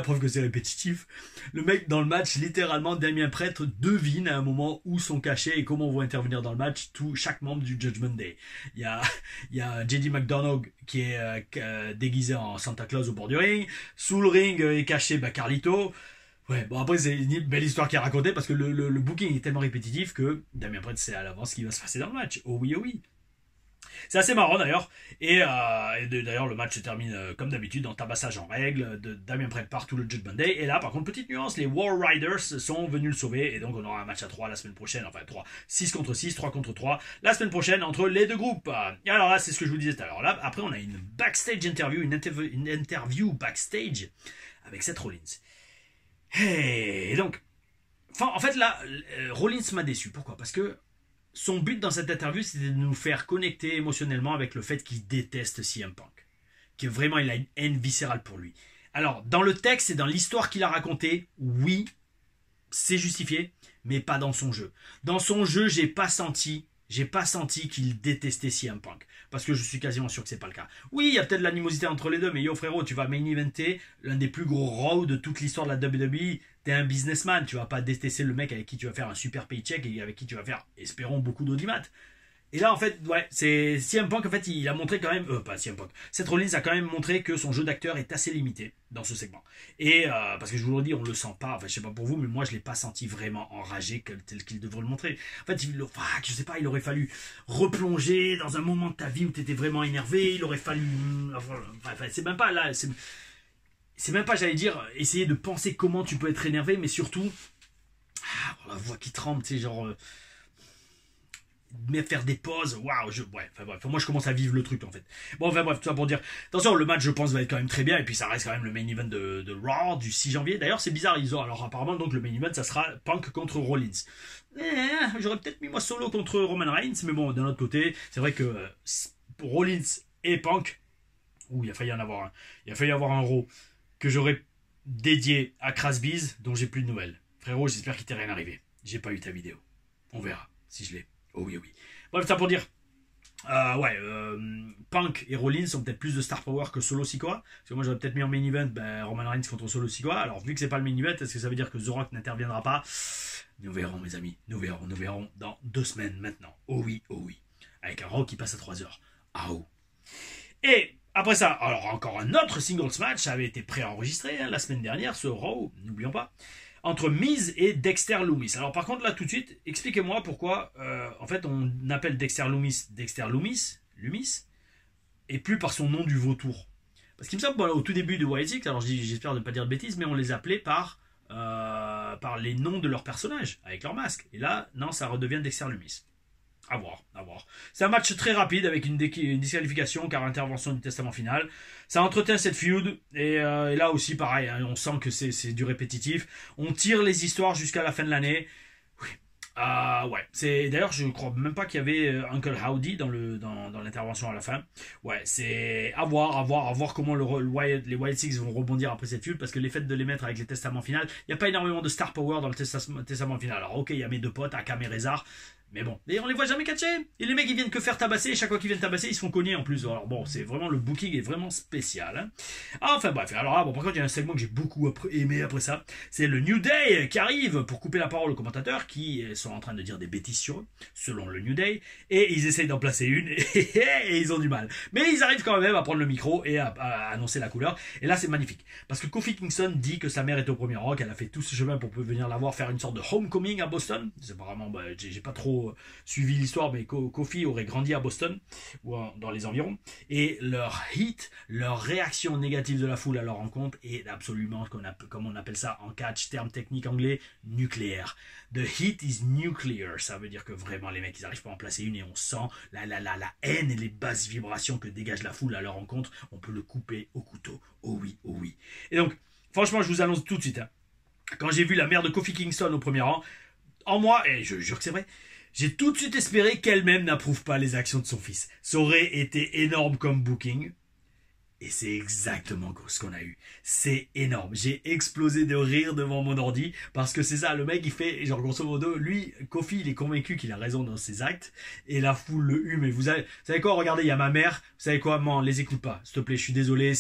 Speaker 1: preuve que c'est répétitif, le mec dans le match, littéralement, Damien Prêtre devine à un moment où sont cachés et comment vont intervenir dans le match chaque membre du Judgment Day. Il y a JD McDonough qui est déguisé en Santa Claus au bord du ring. Sous le ring est caché Carlito. Ouais, bon après c'est une belle histoire qui est racontée parce que le booking est tellement répétitif que Damien Prêtre sait à l'avance ce qui va se passer dans le match. Oh oui, oh oui. C'est assez marrant d'ailleurs. Et d'ailleurs le match se termine comme d'habitude en tabassage en règle. Damien Prêtre part tout le Judgment Day. Et là par contre petite nuance, les War Riders sont venus le sauver. Et donc on aura un match à 3 la semaine prochaine. Enfin 6 contre 6, 3 contre 3 la semaine prochaine entre les deux groupes. Et alors là c'est ce que je vous disais tout à l'heure. Là après on a une backstage interview, une interview backstage avec Seth Rollins. Et donc, en fait là, Rollins m'a déçu. Pourquoi? Parce que son but dans cette interview, c'était de nous faire connecter émotionnellement avec le fait qu'il déteste CM Punk. Que vraiment, il a une haine viscérale pour lui. Alors, dans le texte et dans l'histoire qu'il a racontée, oui, c'est justifié, mais pas dans son jeu. Dans son jeu, j'ai pas senti qu'il détestait CM Punk. Parce que je suis quasiment sûr que c'est pas le cas. Oui, il y a peut-être de l'animosité entre les deux, mais yo frérot, tu vas main eventer l'un des plus gros Raw de toute l'histoire de la WWE. T'es un businessman, tu vas pas détester le mec avec qui tu vas faire un super paycheck et avec qui tu vas faire, espérons, beaucoup d'audimat. Et là, en fait, ouais, c'est CM Punk, en fait, il a montré quand même, pas CM Punk, Seth Rollins a quand même montré que son jeu d'acteur est assez limité dans ce segment. Et, parce que je vous le dis, on le sent pas, enfin, je sais pas pour vous, mais moi, je l'ai pas senti vraiment enragé tel qu'il devrait le montrer. En fait, je sais pas, il aurait fallu replonger dans un moment de ta vie où t'étais vraiment énervé, il aurait fallu, enfin, c'est même pas là, c'est même pas, j'allais dire, essayer de penser comment tu peux être énervé, mais surtout, la voix qui tremble, tu sais, genre, mais faire des pauses, waouh, moi je commence à vivre le truc en fait. Bon, enfin bref, tout ça pour dire, attention, le match je pense va être quand même très bien, et puis ça reste quand même le main event de Raw du 6 janvier. D'ailleurs, c'est bizarre, alors apparemment, donc le main event ça sera Punk contre Rollins. J'aurais peut-être mis moi Solo contre Roman Reigns, mais bon, d'un autre côté, c'est vrai que Rollins et Punk, il a failli en avoir un. Il a failli avoir un Raw que j'aurais dédié à Crasbiz, dont j'ai plus de nouvelles. Frérot, j'espère qu'il t'est rien arrivé. J'ai pas eu ta vidéo. On verra si je l'ai. Oh oui, oui. Bref, ça pour dire. Punk et Rollins ont peut-être plus de star power que Solo Sikoa. Parce que moi j'aurais peut-être mis en main event Roman Reigns contre Solo Sikoa. Alors vu que c'est pas le main event, est-ce que ça veut dire que The Rock n'interviendra pas? Nous verrons, mes amis. Nous verrons dans 2 semaines maintenant. Oh oui, oh oui. Avec un Raw qui passe à 3 heures. Ah oh. Et après ça, alors encore un autre singles match, ça avait été préenregistré la semaine dernière, ce Raw, n'oublions pas, entre Miz et Dexter Lumis. Alors par contre là tout de suite, expliquez-moi pourquoi en fait on appelle Dexter Lumis, et plus par son nom du vautour. Parce qu'il me semble au tout début de YTX, alors j'espère ne pas dire de bêtises, mais on les appelait par les noms de leurs personnages, avec leur masque. Et là, non, ça redevient Dexter Lumis. À voir. C'est un match très rapide avec une disqualification car intervention du testament final. Ça entretient cette feud et là aussi pareil, hein, on sent que c'est du répétitif. On tire les histoires jusqu'à la fin de l'année. Oui. Ouais. D'ailleurs je crois même pas qu'il y avait Uncle Howdy dans l'intervention à la fin. Ouais, c'est à voir comment les Wild Six vont rebondir après cette feud parce que les faits de les mettre avec les testaments finaux, il n'y a pas énormément de star power dans le testament final. Alors ok, il y a mes 2 potes, Akam et Rezar. Mais bon, et on les voit jamais catcher. Et les mecs ils viennent que faire tabasser, et chaque fois qu'ils viennent tabasser, ils se font cogner en plus. Alors bon, c'est vraiment, le booking est vraiment spécial. Hein. Enfin bref, alors là, bon, par contre, il y a un segment que j'ai beaucoup aimé après ça. C'est le New Day qui arrive pour couper la parole aux commentateurs qui sont en train de dire des bêtises sur eux, selon le New Day. Et ils essayent d'en placer une, et ils ont du mal. Mais ils arrivent quand même à prendre le micro et à annoncer la couleur. Et là, c'est magnifique. Parce que Kofi Kingston dit que sa mère est au premier rang, qu'elle a fait tout ce chemin pour venir la voir faire une sorte de homecoming à Boston. C'est vraiment, j'ai pas trop suivi l'histoire, mais Kofi aurait grandi à Boston ou dans les environs, et leur hit, leur réaction négative de la foule à leur rencontre est absolument, comme on appelle ça en catch, terme technique anglais, nucléaire. The heat is nuclear, ça veut dire que vraiment les mecs ils arrivent pas à en placer une et on sent la haine et les basses vibrations que dégage la foule à leur rencontre. On peut le couper au couteau. Oh oui, oh oui. Et donc franchement je vous annonce tout de suite, hein, quand j'ai vu la mère de Kofi Kingston au premier rang, en moi, et je jure que c'est vrai, j'ai tout de suite espéré qu'elle-même n'approuve pas les actions de son fils. Ça aurait été énorme comme booking. Et c'est exactement ce qu'on a eu. C'est énorme. J'ai explosé de rire devant mon ordi. Parce que c'est ça, le mec il fait, genre grosso modo, lui, Kofi, il est convaincu qu'il a raison dans ses actes. Et la foule le hue. Mais vous savez quoi, regardez, il y a ma mère. Vous savez quoi, man, les écoute pas. S'il te plaît, je suis désolé,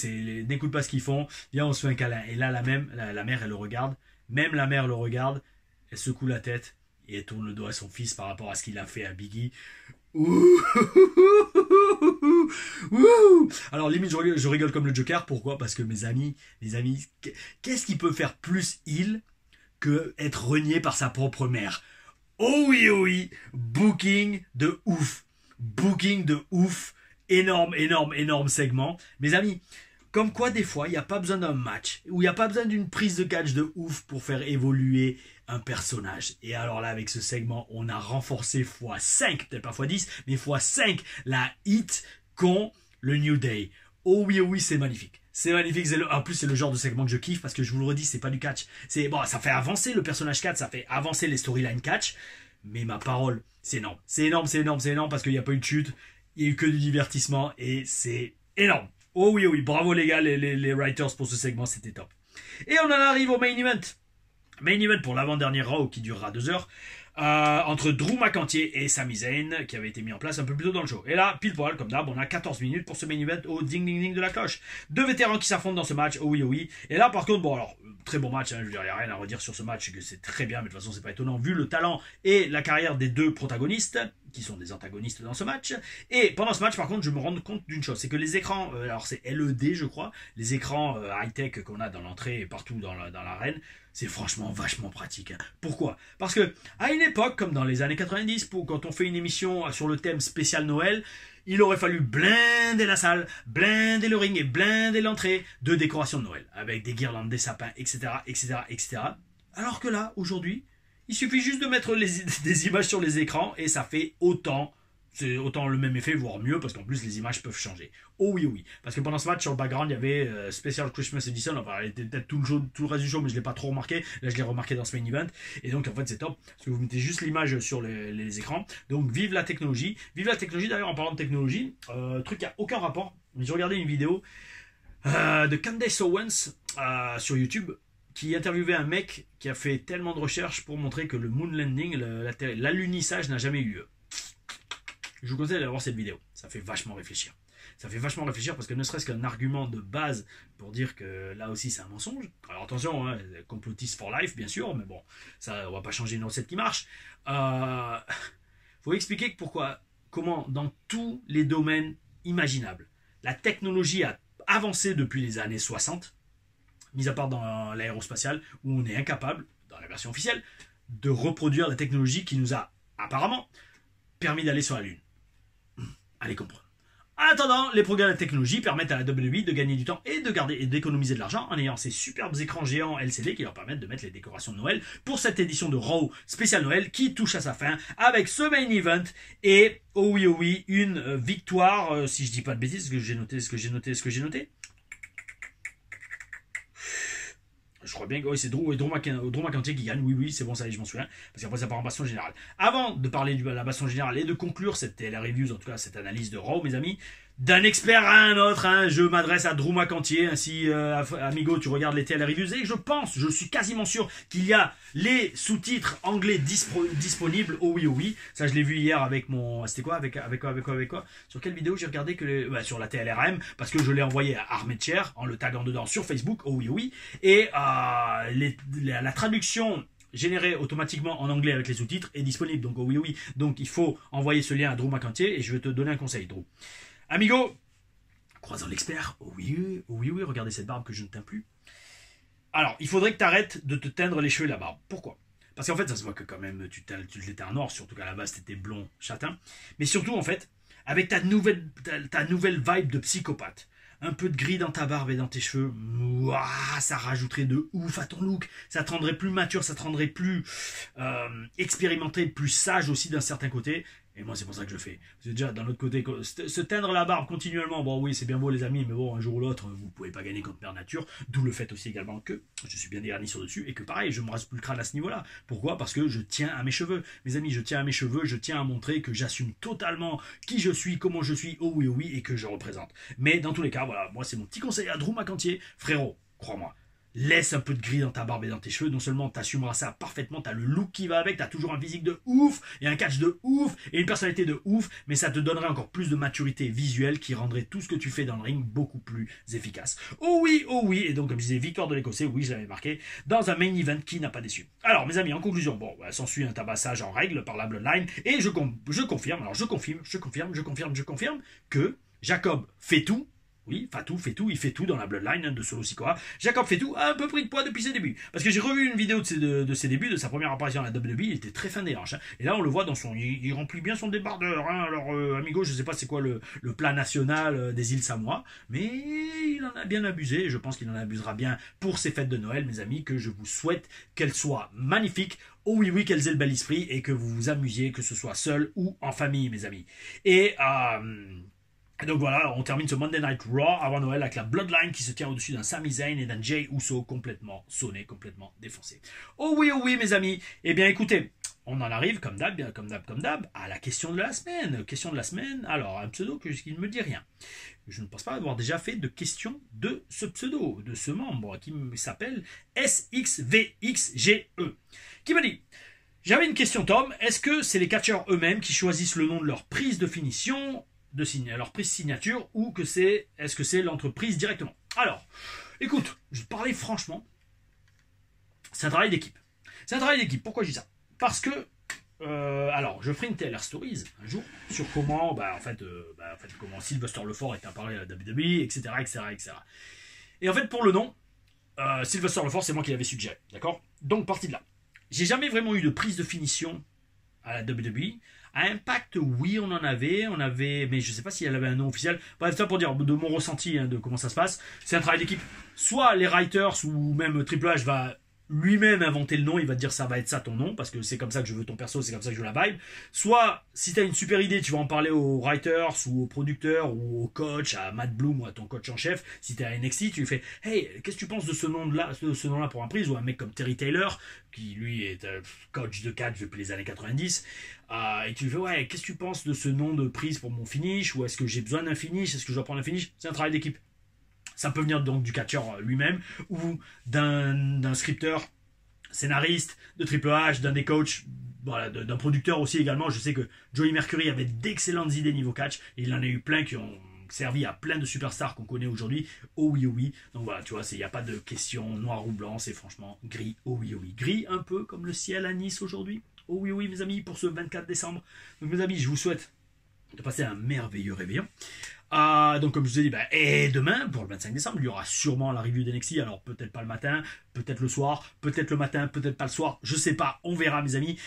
Speaker 1: n'écoute pas ce qu'ils font. Viens, on se fait un câlin. Et là, la mère, elle le regarde. Même la mère le regarde. Elle secoue la tête. Et elle tourne le dos à son fils par rapport à ce qu'il a fait à Biggie. Alors limite je rigole comme le Joker. Pourquoi? Parce que mes amis, qu'est-ce qui peut faire plus il que être renié par sa propre mère? Oh oui, booking de ouf, énorme segment, mes amis. Comme quoi, des fois, il n'y a pas besoin d'un match, ou il n'y a pas besoin d'une prise de catch de ouf pour faire évoluer un personnage. Et alors là, avec ce segment, on a renforcé x5, peut-être pas x10, mais x5 la hit qu'ont le New Day. Oh oui, c'est magnifique. C'est magnifique. En plus, c'est le genre de segment que je kiffe parce que je vous le redis, c'est pas du catch. Bon, ça fait avancer le personnage catch, ça fait avancer les storylines catch. Mais ma parole, c'est énorme. C'est énorme, c'est énorme, c'est énorme parce qu'il n'y a pas eu de chute. Il n'y a eu que du divertissement et c'est énorme. Oh oui, oh oui, bravo les gars, les writers pour ce segment, c'était top. Et on en arrive au main event. Main event pour l'avant-dernier Raw qui durera 2 heures. Entre Drew McIntyre et Sami Zayn qui avait été mis en place un peu plus tôt dans le show. Et là, pile poil, comme d'hab, on a 14 minutes pour ce main event au ding ding ding de la cloche. 2 vétérans qui s'affrontent dans ce match, oh oui, oh oui. Et là, par contre, bon alors, très bon match, hein, je veux dire, il n'y a rien à redire sur ce match, que c'est très bien, mais de toute façon, c'est pas étonnant, vu le talent et la carrière des 2 protagonistes, qui sont des antagonistes dans ce match. Et pendant ce match, par contre, je me rends compte d'une chose, c'est que les écrans, alors c'est LED, je crois, les écrans high-tech qu'on a dans l'entrée et partout dans l'arène, c'est franchement vachement pratique. Hein. Pourquoi? Parce que à une époque, comme dans les années 90, quand on fait une émission sur le thème spécial Noël, il aurait fallu blinder la salle, blinder le ring et blinder l'entrée de décorations de Noël, avec des guirlandes, des sapins, etc., etc., etc. Alors que là, aujourd'hui, il suffit juste de mettre des images sur les écrans et ça fait autant. C'est autant le même effet, voire mieux, parce qu'en plus les images peuvent changer. Oh oui, oh oui. Parce que pendant ce match, sur le background, il y avait Special Christmas Edition. Enfin, elle était peut-être tout le reste du show, mais je ne l'ai pas trop remarqué. Là, je l'ai remarqué dans ce main event. Et donc, en fait, c'est top. Parce que vous mettez juste l'image sur les écrans. Donc, vive la technologie. Vive la technologie, d'ailleurs, en parlant de technologie. Truc qui n'a aucun rapport. J'ai regardé une vidéo de Candace Owens sur YouTube qui interviewait un mec qui a fait tellement de recherches pour montrer que le moon landing, l'alunissage n'a jamais eu lieu. Je vous conseille d'aller voir cette vidéo, ça fait vachement réfléchir. Ça fait vachement réfléchir parce que ne serait-ce qu'un argument de base pour dire que là aussi c'est un mensonge. Alors attention, hein, complotiste for life bien sûr, mais bon, ça on va pas changer une recette qui marche. Faut expliquer comment dans tous les domaines imaginables, la technologie a avancé depuis les années 60, mis à part dans l'aérospatiale où on est incapable, dans la version officielle, de reproduire la technologie qui nous a apparemment permis d'aller sur la Lune. Allez comprendre. En attendant, les progrès de la technologie permettent à la WWE de gagner du temps et d'économiser de l'argent en ayant ces superbes écrans géants LCD qui leur permettent de mettre les décorations de Noël pour cette édition de Raw spécial Noël qui touche à sa fin avec ce main event et, oh oui, une victoire, si je dis pas de bêtises, ce que j'ai noté. Je crois bien que oui, c'est Drew McIntyre qui gagne. Oui, c'est bon, ça y est, je m'en souviens. Parce qu'après, ça part en baston générale. Avant de parler de la baston générale et de conclure cette reviews, en tout cas cette analyse de Raw, mes amis, d'un expert à un autre, hein, je m'adresse à Drew McIntyre. Ainsi, amigo, tu regardes les TL reviews et je suis quasiment sûr qu'il y a les sous-titres anglais disponibles. Oh oui. Ça, je l'ai vu hier avec mon. C'était quoi avec quoi Sur quelle vidéo j'ai regardé sur la TLRM, parce que je l'ai envoyé à Ahmed Cher en le taguant dedans sur Facebook. Oh oui. Et la traduction générée automatiquement en anglais avec les sous-titres est disponible. Donc, oh oui. Donc, il faut envoyer ce lien à Drew McIntyre et je vais te donner un conseil, Drew. Amigo, croisant l'expert, oh oui, regardez cette barbe que je ne teins plus. Alors, il faudrait que tu arrêtes de te teindre les cheveux et la barbe. Pourquoi? Parce qu'en fait, ça se voit que quand même, tu l'étais en noir, surtout qu'à la base, tu étais blond châtain. Mais surtout, en fait, avec ta nouvelle vibe de psychopathe, un peu de gris dans ta barbe et dans tes cheveux, ça rajouterait de ouf à ton look. Ça te rendrait plus mature, ça te rendrait plus expérimenté, plus sage aussi d'un certain côté. Et moi, c'est pour ça que je le fais. Parce que déjà, d'un autre côté, se teindre la barbe continuellement, bon oui, c'est bien beau les amis, mais bon, un jour ou l'autre, vous ne pouvez pas gagner contre Mère Nature. D'où le fait aussi également que je suis bien dégarni sur dessus et que pareil, je me rase plus le crâne à ce niveau-là. Pourquoi? Parce que je tiens à mes cheveux. Mes amis, je tiens à mes cheveux, je tiens à montrer que j'assume totalement qui je suis, comment je suis, oh oui, et que je représente. Mais dans tous les cas, voilà, moi, c'est mon petit conseil à Drew McIntyre. Frérot, crois-moi. Laisse un peu de gris dans ta barbe et dans tes cheveux. Non seulement tu assumeras ça parfaitement, tu as le look qui va avec, tu as toujours un physique de ouf, et un catch de ouf, et une personnalité de ouf, mais ça te donnerait encore plus de maturité visuelle qui rendrait tout ce que tu fais dans le ring beaucoup plus efficace. Oh oui, et donc comme je disais, victoire de l'Écossais, oui, je l'avais marqué, dans un main event qui n'a pas déçu. Alors mes amis, en conclusion, bon, s'ensuit un tabassage en règle par la Bloodline, et je confirme que Jacob fait tout. Oui, Fatou fait tout, il fait tout dans la Bloodline de Solo Sikoa. Jacob Fatu a un peu pris de poids depuis ses débuts. Parce que j'ai revu une vidéo de ses débuts, de sa première apparition à la WWE, il était très fin des hanches. Hein. Et là, on le voit dans il remplit bien son débardeur. Hein. Alors, amigo, je ne sais pas c'est quoi le plat national des îles Samoa, mais il en a bien abusé. Et je pense qu'il en abusera bien pour ces fêtes de Noël, mes amis, que je vous souhaite qu'elles soient magnifiques. Oh oui, qu'elles aient le bel esprit et que vous vous amusiez, que ce soit seul ou en famille, mes amis. Et donc voilà, on termine ce Monday Night Raw avant Noël avec la Bloodline qui se tient au-dessus d'un Sami Zayn et d'un Jey Uso complètement sonné, complètement défoncé. Oh oui, mes amis. Eh bien écoutez, on en arrive, comme d'hab, à la question de la semaine. Question de la semaine, alors, un pseudo qui ne me dit rien. Je ne pense pas avoir déjà fait de question de ce pseudo, de ce membre, qui s'appelle SXVXGE, qui me dit: j'avais une question, Tom. Est-ce que c'est les catcheurs eux-mêmes qui choisissent le nom de leur prise de finition, leur prise signature, ou est-ce que c'est l'entreprise directement? Alors, écoute, je vais te parler franchement. C'est un travail d'équipe. C'est un travail d'équipe. Pourquoi je dis ça? Parce que, alors, je ferai une Taylor Stories un jour sur comment, comment Sylvester Lefort est apparu à la WWE, etc., etc., etc. Et en fait, pour le nom, Sylvester Lefort, c'est moi qui l'avais suggéré, d'accord? Donc, partie de là. J'ai jamais vraiment eu de prise de finition à la WWE. À Impact, oui, on en avait, mais je sais pas si elle avait un nom officiel. Bref, ça pour dire de mon ressenti, hein, de comment ça se passe. C'est un travail d'équipe. Soit les writers ou même Triple H va lui-même inventer le nom, il va te dire ça va être ça ton nom, parce que c'est comme ça que je veux ton perso, c'est comme ça que je veux la vibe. Soit, si tu as une super idée, tu vas en parler aux writers ou aux producteurs ou au coach, à Matt Bloom ou à ton coach en chef. Si tu es à NXT, tu lui fais: hey, qu'est-ce que tu penses de ce nom-là pour un prise? Ou un mec comme Terry Taylor, qui lui est coach de catch depuis les années 90. Et tu lui fais: ouais, qu'est-ce que tu penses de ce nom de prise pour mon finish? Ou est-ce que j'ai besoin d'un finish? Est-ce que je dois prendre un finish? C'est un travail d'équipe. Ça peut venir donc du catcheur lui-même ou d'un scripteur, scénariste, de Triple H, d'un des coachs, voilà, d'un producteur aussi également. Je sais que Joey Mercury avait d'excellentes idées niveau catch et il en a eu plein qui ont servi à plein de superstars qu'on connaît aujourd'hui. Oh oui, oh oui. Donc voilà, tu vois, il n'y a pas de question noir ou blanc, c'est franchement gris. Oh oui, oh oui. Gris un peu comme le ciel à Nice aujourd'hui. Oh oui, oh oui, mes amis, pour ce 24 décembre. Donc mes amis, je vous souhaite de passer un merveilleux réveillon. Donc comme je vous ai dit, et demain, pour le 25 décembre, il y aura sûrement la review d'NXT. Alors peut-être pas le matin, peut-être le soir, peut-être le matin, peut-être pas le soir. Je sais pas, on verra mes amis.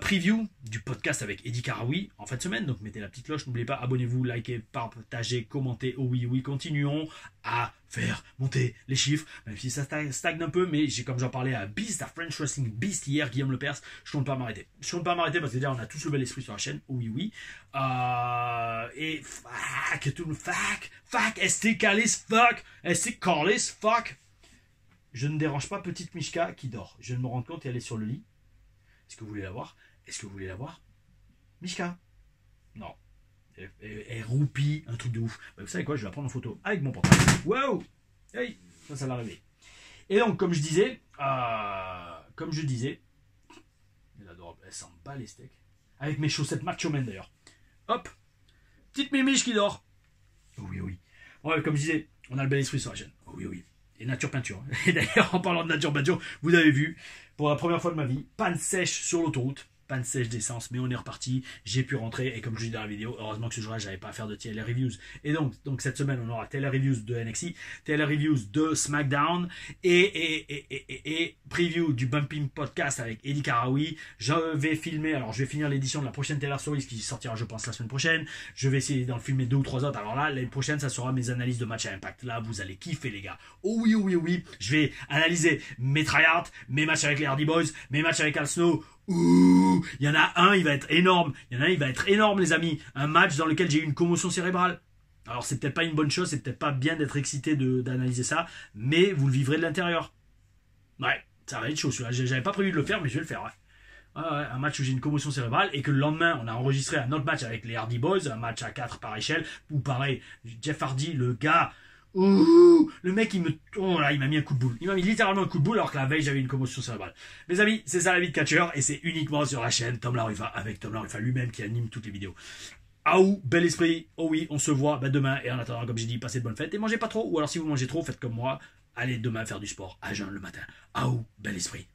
Speaker 1: Preview du podcast avec Eddie Karaoui en fin de semaine, donc mettez la petite cloche, n'oubliez pas, abonnez-vous, likez, partagez, commentez. Oh oui, oui, continuons à faire monter les chiffres, même si ça stagne un peu, mais comme j'en parlais à Beast, à French Wrestling Beast hier, Guillaume Lepers, je compte pas m'arrêter. Je compte pas m'arrêter parce que déjà on a tous le bel esprit sur la chaîne. Oh oui, oui. Et fuck, ST Callis, fuck. Je ne dérange pas petite Mishka qui dort. Je viens de me rendre compte et elle est sur le lit. Est-ce que vous voulez la voir? Est-ce que vous voulez la voir? Mishka? Non. Elle roupie, un truc de ouf. Vous savez quoi? Je vais la prendre en photo avec mon portable. Wow! Hey! Ça l'a réveillé. Et donc, comme je disais, elle adore, elle s'en bat les steaks. Avec mes chaussettes Macho Man d'ailleurs. Hop! Petite Mimiche qui dort. Oh oui, oui. Ouais, comme je disais, on a le bel esprit sur la chaîne. Oh oui, oui. Et nature peinture. Et d'ailleurs, en parlant de nature peinture, vous avez vu, pour la première fois de ma vie, panne sèche sur l'autoroute, panne sèche d'essence, mais on est reparti, j'ai pu rentrer, et comme je dis dans la vidéo, heureusement que ce jour-là, j'avais pas à faire de TLR Reviews. Et donc cette semaine, on aura TLR Reviews de NXT, TLR Reviews de SmackDown, et preview du Bumping Podcast avec Eddie Karaoui. Je vais finir l'édition de la prochaine TLR Stories qui sortira, je pense, la semaine prochaine. Je vais essayer d'en filmer 2 ou 3 autres. Alors là, l'année prochaine, ça sera mes analyses de match à Impact. Là, vous allez kiffer, les gars. Oh oui, oui, oui. Je vais analyser mes tryhards, mes matchs avec les Hardy Boys, mes matchs avec Al Snow. Ouh, il y en a un, il va être énorme. Les amis. Un match dans lequel j'ai eu une commotion cérébrale. Alors, c'est peut-être pas une bonne chose, c'est peut-être pas bien d'être excité d'analyser ça, mais vous le vivrez de l'intérieur. Ouais, ça va être chaud celui-là. J'avais pas prévu de le faire, mais je vais le faire, ouais. Un match où j'ai une commotion cérébrale et que le lendemain, on a enregistré un autre match avec les Hardy Boys, un match à 4 par échelle, où pareil, Jeff Hardy, le gars. Ouh, le mec il m'a mis un coup de boule. Il m'a mis littéralement un coup de boule alors que la veille j'avais une commotion cérébrale. Mes amis, c'est ça la vie de catcheur et c'est uniquement sur la chaîne Tom Larufa avec Tom Larufa lui-même qui anime toutes les vidéos. Aou, bel esprit. Oh oui, on se voit demain et en attendant, comme j'ai dit, passez de bonnes fêtes et mangez pas trop. Ou alors si vous mangez trop, faites comme moi. Allez demain faire du sport à jeun le matin. Aou, bel esprit.